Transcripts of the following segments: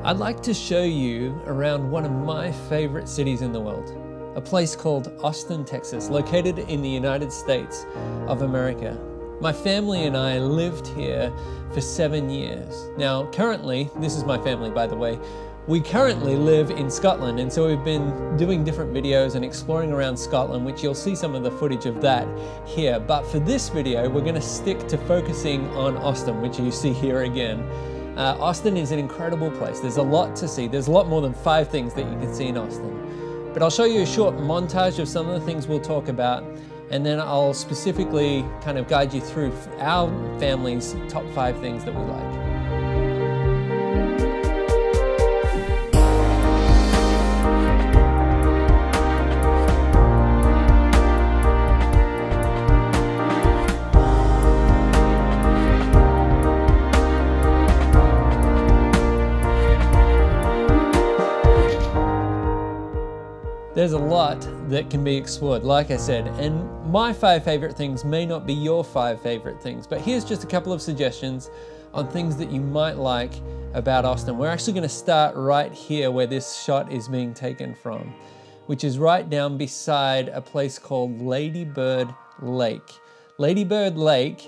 I'd like to show you around one of my favorite cities in the world, a place called Austin, Texas, located in the United States of America. My family and I lived here for 7 years. Now, currently, this is my family, by the way, we currently live in Scotland, and so we've been doing different videos and exploring around Scotland, which you'll see some of the footage of that here. But for this video, we're going to stick to focusing on Austin, which you see here again. Austin is an incredible place. There's a lot to see. There's a lot more than 5 things that you can see in Austin. But I'll show you a short montage of some of the things we'll talk about, and then I'll specifically kind of guide you through our family's top 5 things that we like. There's a lot that can be explored, like I said, and my 5 favorite things may not be your 5 favorite things, but here's just a couple of suggestions on things that you might like about Austin. We're actually going to start right here where this shot is being taken from, which is right down beside a place called Lady Bird Lake. Lady Bird Lake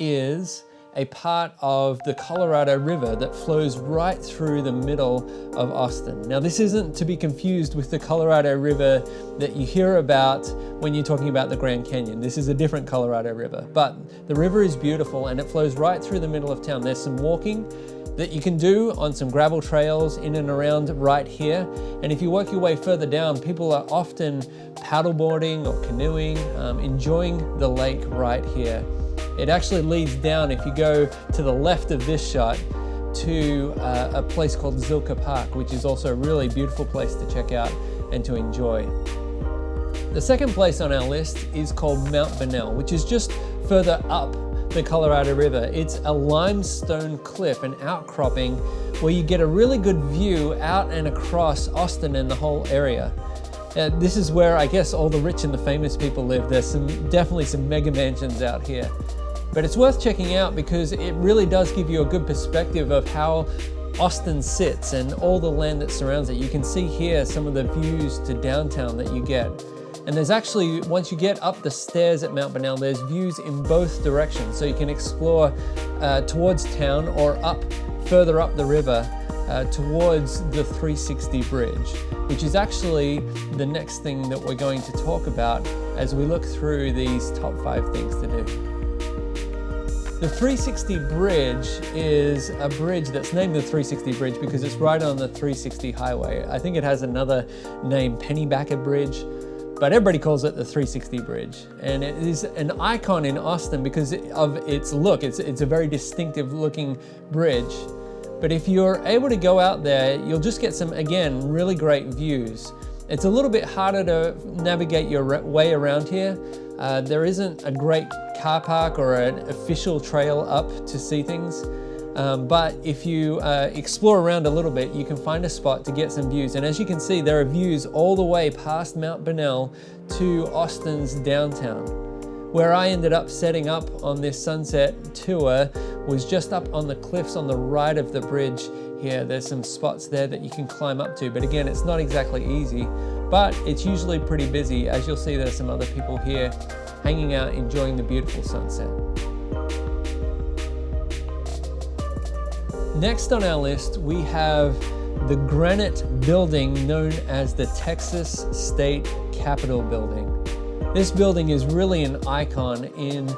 is a part of the Colorado River that flows right through the middle of Austin. Now, this isn't to be confused with the Colorado River that you hear about when you're talking about the Grand Canyon. This is a different Colorado River, but the river is beautiful and it flows right through the middle of town. There's some walking that you can do on some gravel trails in and around right here. And if you work your way further down, people are often paddleboarding or canoeing, enjoying the lake right here. It actually leads down, if you go to the left of this shot, to a place called Zilker Park, which is also a really beautiful place to check out and to enjoy. The second place on our list is called Mount Bonnell, which is just further up the Colorado River. It's a limestone cliff, an outcropping, where you get a really good view out and across Austin and the whole area. This is where I guess all the rich and the famous people live. There's definitely some mega mansions out here. But it's worth checking out because it really does give you a good perspective of how Austin sits and all the land that surrounds it. You can see here some of the views to downtown that you get. And there's actually, once you get up the stairs at Mount Bonnell, there's views in both directions. So you can explore towards town or further up the river towards the 360 bridge, which is actually the next thing that we're going to talk about as we look through these top 5 things to do. The 360 bridge is a bridge that's named the 360 bridge because it's right on the 360 highway. I think it has another name, Pennybacker Bridge, but everybody calls it the 360 bridge. And it is an icon in Austin because of its look. It's a very distinctive looking bridge. But if you're able to go out there, you'll just get some, again, really great views. It's a little bit harder to navigate your way around here. There isn't a great car park or an official trail up to see things. But if you explore around a little bit, you can find a spot to get some views. And as you can see, there are views all the way past Mount Bonnell to Austin's downtown. Where I ended up setting up on this sunset tour was just up on the cliffs on the right of the bridge here. There's some spots there that you can climb up to, but again, it's not exactly easy, but it's usually pretty busy. As you'll see, there's some other people here hanging out, enjoying the beautiful sunset. Next on our list, we have the granite building known as the Texas State Capitol Building. This building is really an icon in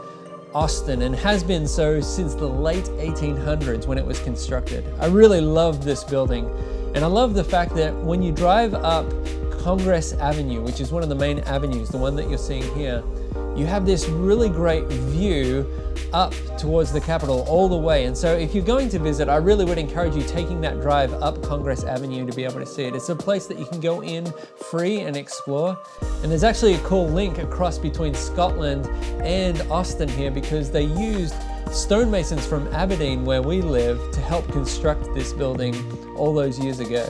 Austin and has been so since the late 1800s when it was constructed. I really love this building, and I love the fact that when you drive up Congress Avenue, which is one of the main avenues, the one that you're seeing here, you have this really great view up towards the Capitol all the way. And so if you're going to visit, I really would encourage you taking that drive up Congress Avenue to be able to see it. It's a place that you can go in free and explore. And there's actually a cool link across between Scotland and Austin here because they used stonemasons from Aberdeen, where we live, to help construct this building all those years ago.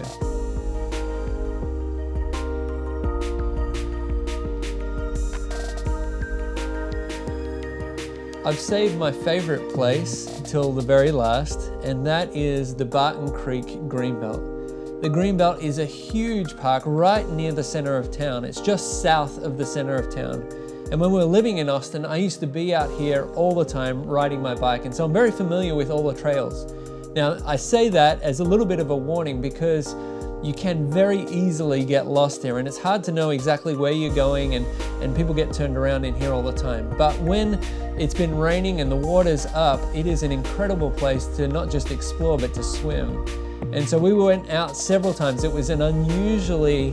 I've saved my favorite place till the very last, and that is the Barton Creek Greenbelt. The Greenbelt is a huge park right near the center of town. It's just south of the center of town. And when we were living in Austin, I used to be out here all the time riding my bike, and so I'm very familiar with all the trails. Now, I say that as a little bit of a warning because you can very easily get lost here, and it's hard to know exactly where you're going, and people get turned around in here all the time. But when it's been raining and the water's up, it is an incredible place to not just explore, but to swim. And so we went out several times. It was an unusually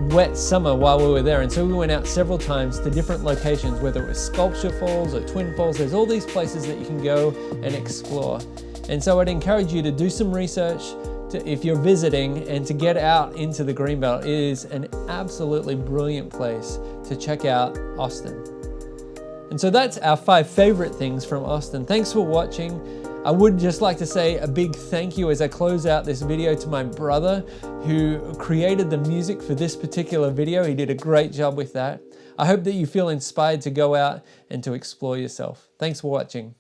wet summer while we were there, and so we went out several times to different locations, whether it was Sculpture Falls or Twin Falls. There's all these places that you can go and explore. And so I'd encourage you to do some research if you're visiting, and to get out into the Greenbelt. It is an absolutely brilliant place to check out Austin. And so that's our 5 favorite things from Austin. Thanks for watching. I would just like to say a big thank you as I close out this video to my brother who created the music for this particular video. He did a great job with that. I hope that you feel inspired to go out and to explore yourself. Thanks for watching.